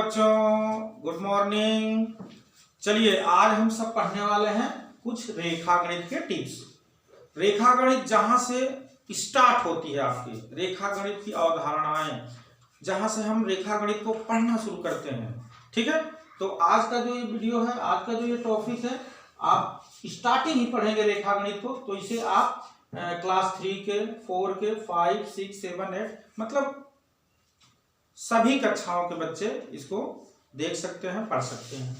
बच्चों, good morning. चलिए आज हम सब पढ़ने वाले हैं कुछ रेखागणित के टिप्स। रेखागणित जहां से स्टार्ट होती है, आपकी रेखागणित की अवधारणाएं जहां से हम रेखागणित को पढ़ना शुरू करते हैं, ठीक है। तो आज का जो ये वीडियो है, आज का जो ये टॉपिक है, आप स्टार्टिंग ही पढ़ेंगे रेखागणित को, तो इसे आप क्लास 3 के, 4 के, 5, 6, 7, 8 मतलब सभी कक्षाओं के बच्चे इसको देख सकते हैं, पढ़ सकते हैं।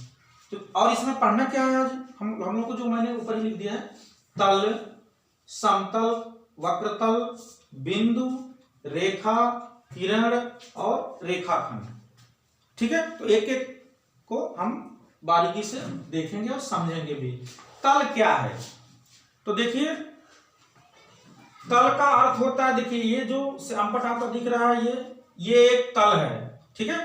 तो और इसमें पढ़ना क्या है, आज हम लोग को जो मैंने ऊपर ही लिख दिया है, तल, समतल, वक्रतल, बिंदु, रेखा, किरण और रेखाखंड, ठीक है। तो एक एक को हम बारीकी से देखेंगे और समझेंगे भी। तल क्या है, तो देखिए तल का अर्थ होता है, देखिए ये जो श्यामपट्ट आपको दिख रहा है, ये एक तल है, ठीक है।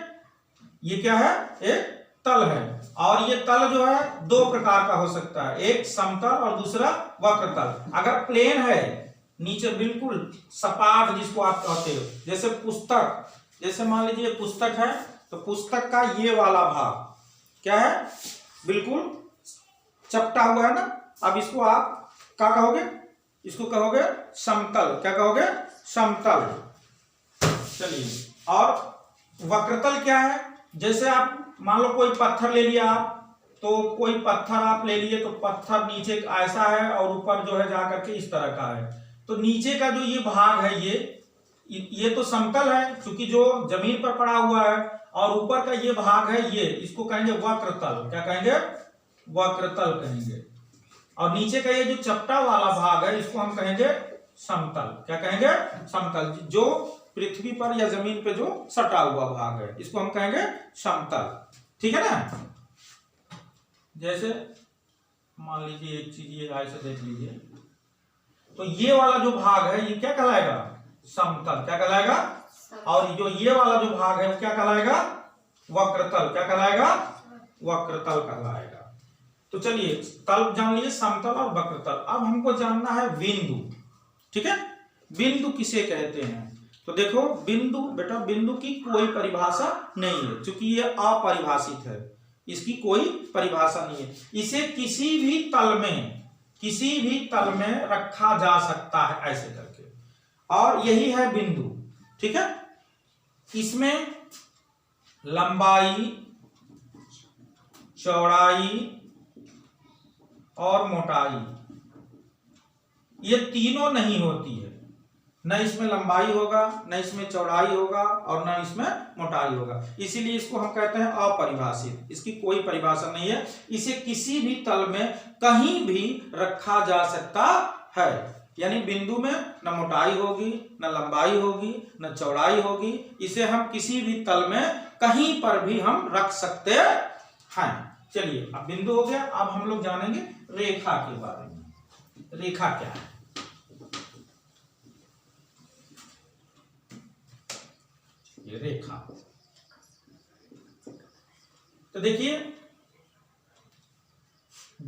ये क्या है, एक तल है। और ये तल जो है दो प्रकार का हो सकता है, एक समतल और दूसरा वक्रतल। अगर प्लेन है, नीचे बिल्कुल सपाट जिसको आप कहते हो, जैसे पुस्तक, जैसे मान लीजिए पुस्तक है, तो पुस्तक का ये वाला भाग क्या है, बिल्कुल चपटा हुआ है ना। अब इसको आप क्या कहोगे, इसको कहोगे समतल। क्या कहोगे, समतल। चलिए, और वक्रतल क्या है, जैसे आप मान लो कोई पत्थर ले लिया आप, तो कोई पत्थर आप ले लिए, तो पत्थर नीचे ऐसा है और ऊपर जो है जाकर के इस तरह का है, तो नीचे का जो ये भाग है, ये तो समतल है क्योंकि जो जमीन पर पड़ा हुआ है, और ऊपर का ये भाग है, ये इसको कहेंगे वक्रतल। क्या कहेंगे, वक्रतल कहेंगे। और नीचे का ये जो चपटा वाला भाग है, इसको हम कहेंगे समतल। क्या कहेंगे, समतल। जो पृथ्वी पर या जमीन पे जो सटा हुआ भाग है, इसको हम कहेंगे समतल, ठीक है ना। जैसे मान लीजिए एक चीज ये ऐसे देख लीजिए, तो ये वाला जो भाग है ये क्या कहलाएगा, समतल। क्या कहलाएगा, और जो ये वाला जो भाग है वो क्या कहलाएगा, वक्रतल। क्या कहलाएगा, वक्रतल कहलाएगा। तो चलिए तल जान लिए, समतल और वक्रतल। अब हमको जानना है बिंदु, ठीक है। बिंदु किसे कहते हैं, तो देखो बिंदु, बेटा बिंदु की कोई परिभाषा नहीं है, क्योंकि ये अपरिभाषित है, इसकी कोई परिभाषा नहीं है। इसे किसी भी तल में रखा जा सकता है ऐसे करके, और यही है बिंदु, ठीक है। इसमें लंबाई, चौड़ाई और मोटाई, ये तीनों नहीं होती है। न इसमें लंबाई होगा, न इसमें चौड़ाई होगा, और न इसमें मोटाई होगा। इसीलिए इसको हम कहते हैं अपरिभाषित, इसकी कोई परिभाषा नहीं है। इसे किसी भी तल में कहीं भी रखा जा सकता है, यानी बिंदु में न मोटाई होगी, न लंबाई होगी, न चौड़ाई होगी। इसे हम किसी भी तल में कहीं पर भी हम रख सकते हैं। चलिए अब बिंदु हो गया, अब हम लोग जानेंगे रेखा के बारे में। रेखा क्या है, ये रेखा। तो देखिए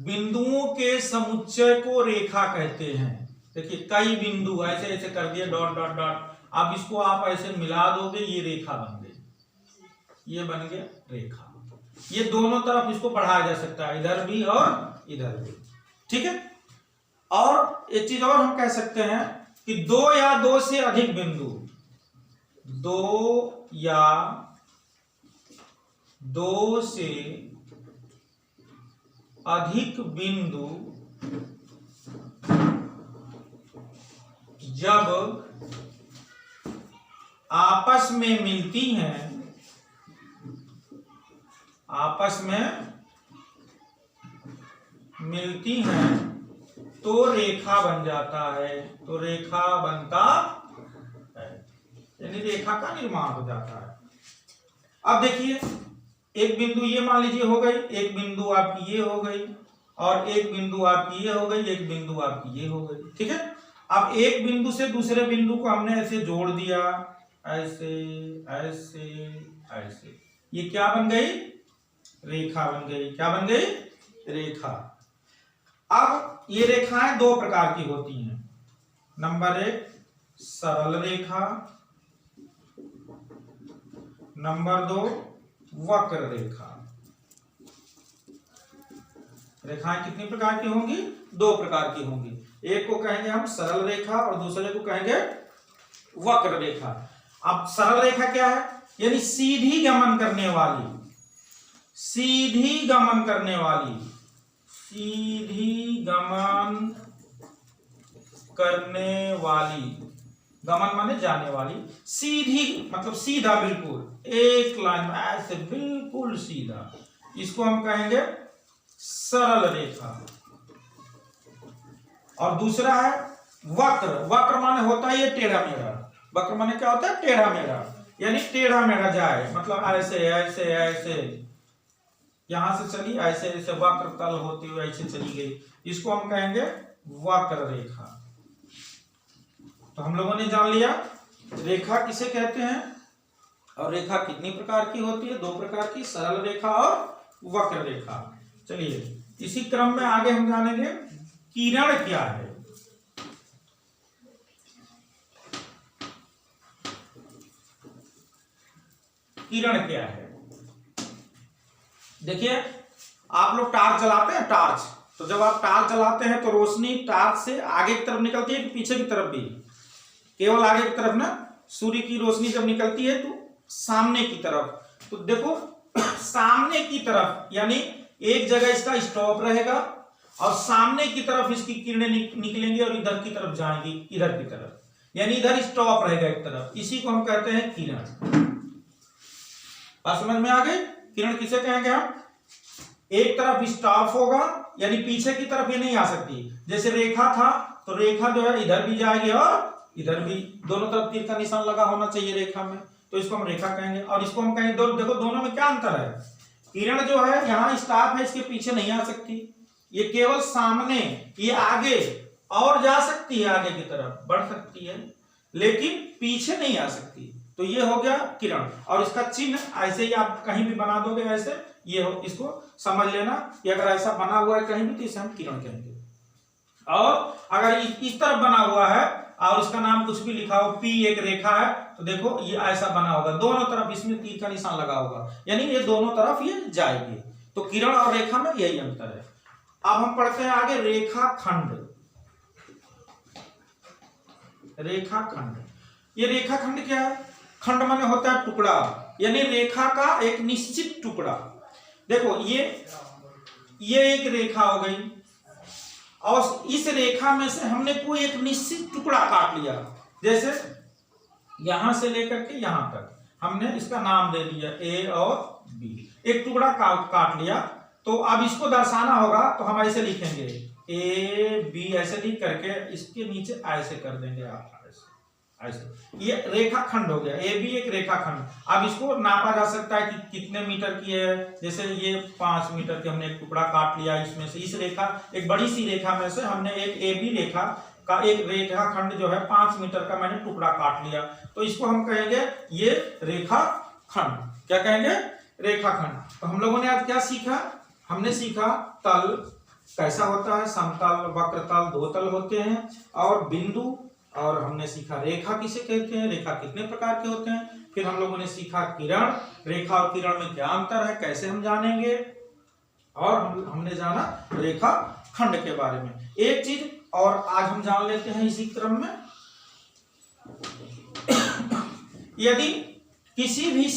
बिंदुओं के समुच्चय को रेखा कहते हैं। देखिए कई बिंदु ऐसे ऐसे कर दिए, डॉट डॉट डॉट, अब इसको आप ऐसे मिला दोगे, ये रेखा बन गई, ये बन गया रेखा। ये दोनों तरफ इसको बढ़ाया जा सकता है, इधर भी और इधर भी, ठीक है। और एक चीज और हम कह सकते हैं कि दो या दो से अधिक बिंदु, दो या दो से अधिक बिंदु जब आपस में मिलती हैं, तो रेखा बन जाता है, तो रेखा बनता है, यानी रेखा का निर्माण हो जाता है। अब देखिए एक बिंदु ये मान लीजिए हो गई, एक बिंदु आपकी ये हो गई, और एक बिंदु आपकी ये हो गई, एक बिंदु आपकी ये हो गई, ठीक है। अब एक बिंदु से दूसरे बिंदु को हमने ऐसे जोड़ दिया, ऐसे ऐसे ऐसे, ये क्या बन गई, रेखा बन गई। क्या बन गई, रेखा। अब ये रेखाएं दो प्रकार की होती हैं। नंबर 1 सरल रेखा, नंबर 2 वक्र रेखा। रेखाएं कितनी प्रकार की होंगी? 2 प्रकार की होंगी। एक को कहेंगे हम सरल रेखा और दूसरे को कहेंगे वक्र रेखा। अब सरल रेखा क्या है? यानी सीधी गमन करने वाली, सीधी गमन करने वाली, सीधी गमन करने वाली, गमन माने जाने वाली, सीधी मतलब सीधा, बिल्कुल एक लाइन में ऐसे बिल्कुल सीधा, इसको हम कहेंगे सरल रेखा। और दूसरा है वक्र। वक्र माने होता है ये टेढ़ा मेढ़ा। वक्र माने क्या होता है? टेढ़ा मेढ़ा, यानी टेढ़ा मेढ़ा जाए, मतलब ऐसे ऐसे ऐसे, यहां से चली ऐसे ऐसे वक्र तल होती हुई ऐसे चली गई, इसको हम कहेंगे वक्र रेखा। तो हम लोगों ने जान लिया रेखा किसे कहते हैं और रेखा कितनी प्रकार की होती है। 2 प्रकार की, सरल रेखा और वक्र रेखा। चलिए इसी क्रम में आगे हम जानेंगे किरण क्या है। किरण क्या है? देखिए आप लोग टार्च जलाते हैं, टार्च, तो जब आप टार्च जलाते हैं तो रोशनी टार्च से आगे की तरफ निकलती है कि पीछे की तरफ भी? केवल आगे की तरफ ना। सूर्य की रोशनी जब निकलती है तो सामने की तरफ। तो देखो सामने की तरफ, यानी एक जगह इसका स्टॉप रहेगा और सामने की तरफ इसकी किरणें निकलेंगी और इधर की तरफ जाएंगी, इधर की तरफ, यानी इधर स्टॉप रहेगा एक तरफ। इसी को हम कहते हैं किरण। बात समझ में आ गई? किरण किसे कहेंगे हम? एक तरफ स्टॉप होगा, यानी पीछे की तरफ ये नहीं आ सकती। जैसे रेखा था तो रेखा जो है इधर भी जाएगी और इधर भी, दोनों तरफ तीर का निशान लगा होना चाहिए रेखा में, तो इसको हम रेखा कहेंगे। और इसको हम कहेंगे देखो दोनों में क्या अंतर है? किरण जो है यहाँ स्टॉप है, इसके पीछे नहीं आ सकती, ये केवल सामने, ये आगे और जा सकती है, आगे की तरफ बढ़ सकती है, लेकिन पीछे नहीं आ सकती। तो ये हो गया किरण। और इसका चिन्ह ऐसे ही आप कहीं भी बना दोगे ऐसे, ये हो, इसको समझ लेना कि अगर ऐसा बना हुआ है कहीं भी तो इसे हम किरण कहेंगे। और अगर इस तरफ बना हुआ है और इसका नाम कुछ भी लिखा हो, पी एक रेखा है, तो देखो ये ऐसा बना होगा, दोनों तरफ इसमें तीर का निशान लगा होगा, यानी ये दोनों तरफ ये जाएगी। तो किरण और रेखा में यही अंतर है। अब हम पढ़ते हैं आगे रेखाखंड। रेखाखंड, ये रेखाखंड क्या है? खंड माने होता है टुकड़ा, यानी रेखा का एक निश्चित टुकड़ा। देखो ये एक रेखा हो गई और इस रेखा में से हमने कोई एक निश्चित टुकड़ा काट लिया। जैसे यहां से लेकर के यहां तक हमने इसका नाम दे दिया ए और बी, एक टुकड़ा काट लिया। तो अब इसको दर्शाना होगा तो हम ऐसे लिखेंगे ए बी, ऐसे लिख करके इसके नीचे ऐसे कर देंगे आप, ऐसे। ये रेखाखंड हो गया, ए बी एक रेखाखंड। अब इसको नापा जा सकता है कि कितने मीटर की है। जैसे ये 5 मीटर की हमने एक टुकड़ा काट लिया, इसमें से इस रेखा, एक बड़ी सी रेखा में से हमने एक ए बी रेखा का एक रेखाखंड जो है 5 मीटर का मैंने टुकड़ा काट लिया, तो इसको हम कहेंगे ये रेखाखंड। क्या कहेंगे? रेखाखंड। तो हम लोगों ने आज क्या सीखा? हमने सीखा तल कैसा होता है, समतल, वक्र तल, 2 तल होते हैं, और बिंदु, और हमने सीखा रेखा किसे कहते हैं, रेखा कितने प्रकार के होते हैं। फिर हम लोगों ने सीखा किरण, रेखा और किरण में क्या अंतर है, कैसे हम जानेंगे, और हमने जाना रेखा खंड के बारे में। एक चीज और आज हम जान लेते हैं इसी क्रम में, यदि किसी भी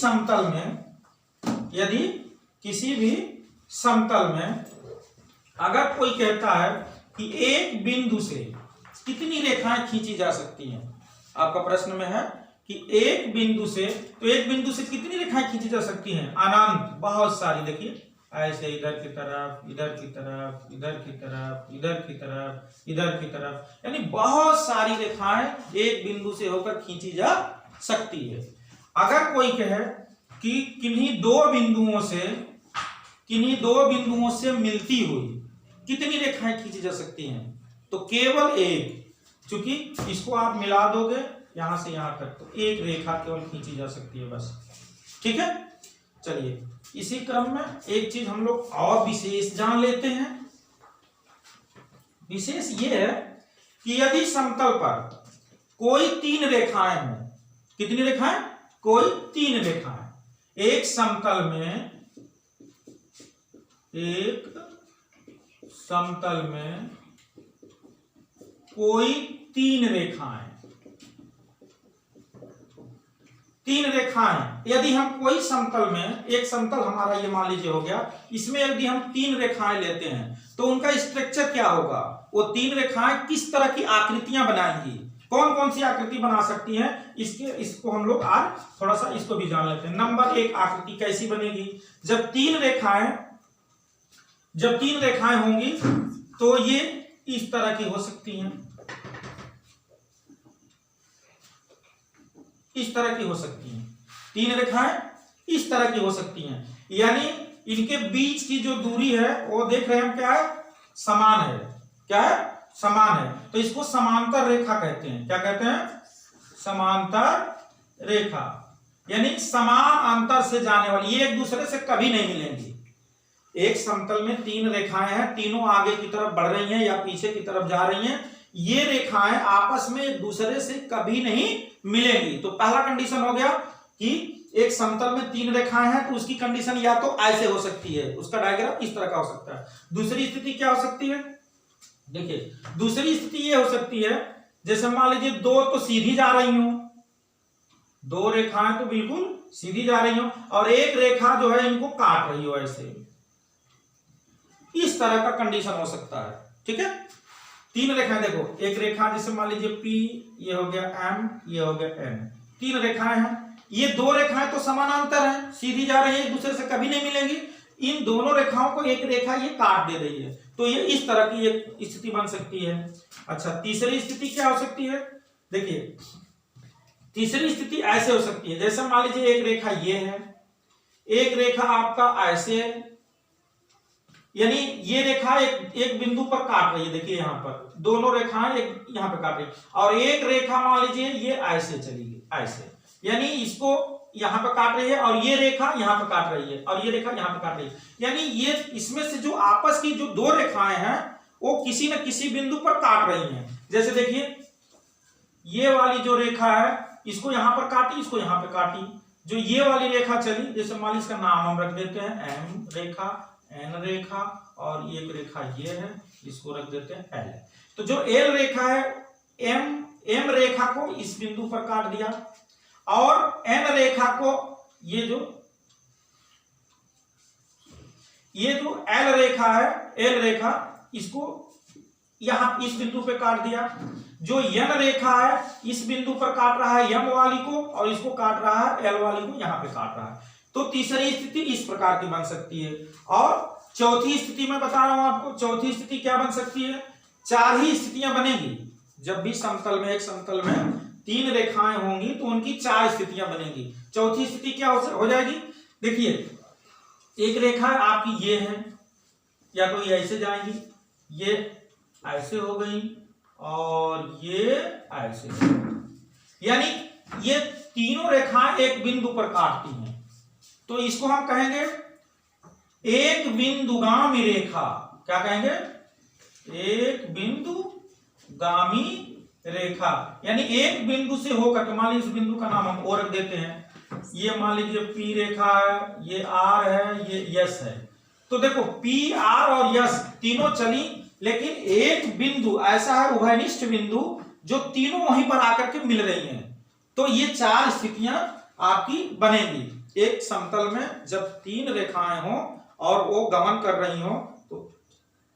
समतल में अगर कोई कहता है कि एक बिंदु से कितनी रेखाएं खींची जा सकती हैं, आपका प्रश्न में है कि एक बिंदु से कितनी रेखाएं खींची जा सकती हैं? अनंत, बहुत सारी। देखिए ऐसे इधर की तरफ, इधर की तरफ, इधर की तरफ, इधर की तरफ, इधर की तरफ, यानी बहुत सारी रेखाएं एक बिंदु से होकर खींची जा सकती है। अगर कोई कहे कि किन्हीं दो बिंदुओं से मिलती हुई कितनी रेखाएं खींची जा सकती हैं, तो केवल एक, क्योंकि इसको आप मिला दोगे यहां से यहां तक, तो एक रेखा केवल खींची जा सकती है बस। ठीक है, चलिए इसी क्रम में एक चीज हम लोग और विशेष जान लेते हैं। विशेष ये है कि यदि समतल पर कोई 3 रेखाएं हों, कितनी रेखाएं? कोई 3 रेखाएं, एक समतल में कोई तीन रेखाएं यदि हम कोई समतल में, एक समतल हमारा ये मान लीजिए हो गया, इसमें यदि हम तीन रेखाएं लेते हैं तो उनका स्ट्रक्चर क्या होगा, वो तीन रेखाएं किस तरह की आकृतियां बनाएंगी, कौन कौन सी आकृति बना सकती हैं, इसको हम लोग आज थोड़ा सा इसको भी जान लेते हैं। नंबर एक, आकृति कैसी बनेगी, जब तीन रेखाएं होंगी तो ये इस तरह की हो सकती हैं, इस तरह की हो सकती हैं, तीन रेखाएं इस तरह की हो सकती हैं, यानी इनके बीच की जो दूरी है वो देख रहे हैं हम क्या है, समान है, क्या है, समान है, तो इसको समांतर रेखा कहते हैं। क्या कहते हैं, समांतर रेखा, यानी समान अंतर से जाने वाली, ये एक दूसरे से कभी नहीं मिलेंगी। एक समतल में तीन रेखाएं हैं, तीनों आगे की तरफ बढ़ रही हैं या पीछे की तरफ जा रही हैं, ये रेखाएं आपस में एक दूसरे से कभी नहीं मिलेंगी। तो पहला कंडीशन हो गया कि एक समतल में तीन रेखाएं हैं, तो उसकी कंडीशन या तो ऐसे हो सकती है, उसका डायग्राम इस तरह का हो सकता है। दूसरी स्थिति क्या हो सकती है, देखिए दूसरी स्थिति ये हो सकती है, जैसे मान लीजिए दो तो सीधी जा रही हो, दो रेखाएं तो बिल्कुल सीधी जा रही हो और एक रेखा जो है इनको काट रही हो, ऐसे इस तरह का कंडीशन हो सकता है। ठीक है, तीन रेखाएं देखो, एक रेखा जैसे मान लीजिए P, ये हो गया M, ये हो गया N, तीन रेखाएं हैं, ये दो रेखाएं तो समानांतर हैं, सीधी जा रही है, एक दूसरे से कभी नहीं मिलेंगी, इन दोनों रेखाओं को एक रेखा ये काट दे रही है, तो ये इस तरह की एक स्थिति बन सकती है। अच्छा, तीसरी स्थिति क्या हो सकती है, देखिए तीसरी स्थिति ऐसे हो सकती है, जैसे मान लीजिए एक रेखा ये है, एक रेखा आपका ऐसे, यानी ये रेखा एक बिंदु पर काट रही है, देखिए यहां पर दोनों रेखाएं एक यहां पर काट रही है, और एक रेखा मान लीजिए ये ऐसे चलेगी, ऐसे, यानी इसको यहां पर काट रही है और ये रेखा यहां पर काट रही है और ये रेखा यहां पर काट रही है, यानी ये इसमें से जो आपस की जो दो रेखाएं हैं वो किसी न किसी बिंदु पर काट रही हैं। जैसे देखिए ये वाली जो रेखा है इसको यहां पर काटी, इसको यहां पर काटी, जो ये वाली रेखा चली, जैसे मान लीजिए इसका नाम हम रख देते हैं M रेखा, N रेखा, और एक रेखा ये है, इसको रख देते हैं L। तो जो L रेखा है M रेखा को इस बिंदु पर काट दिया और N रेखा को ये जो L रेखा है, L रेखा इसको यहां इस बिंदु पे काट दिया, जो N रेखा है इस बिंदु पर काट रहा है M वाली को और इसको काट रहा है L वाली को, यहां पे काट रहा है। तो तीसरी स्थिति इस प्रकार की बन सकती है। और चौथी स्थिति मैं बता रहा हूं आपको, चौथी स्थिति क्या बन सकती है, चार ही स्थितियां बनेंगी, जब भी समतल में, एक समतल में तीन रेखाएं होंगी तो उनकी चार स्थितियां बनेंगी। चौथी स्थिति क्या हो जाएगी, देखिए एक रेखा आपकी ये है, या तो ये ऐसे जाएंगी, ये ऐसे हो गई और ये ऐसे, यानी ये तीनों रेखाएं एक बिंदु पर काटती हैं, तो इसको हम कहेंगे एक बिंदुगामी रेखा। क्या कहेंगे, एक बिंदुगामी रेखा, यानी एक बिंदु से होकर, तो मान लीजिए इस बिंदु का नाम हम और रख देते हैं, ये मान लीजिए P रेखा है, ये R है, ये S है, तो देखो P, R और S तीनों चली, लेकिन एक बिंदु ऐसा है उभयनिष्ठ बिंदु जो तीनों वहीं पर आकर के मिल रही हैं, तो ये चार स्थितियां आपकी बनेंगी। एक समतल में जब तीन रेखाएं हों और वो गमन कर रही हों तो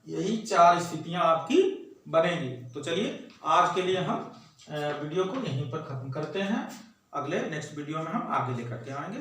यही चार स्थितियां आपकी बनेंगी। तो चलिए आज के लिए हम वीडियो को यहीं पर खत्म करते हैं, अगले नेक्स्ट वीडियो में हम आगे लेकर के आएंगे।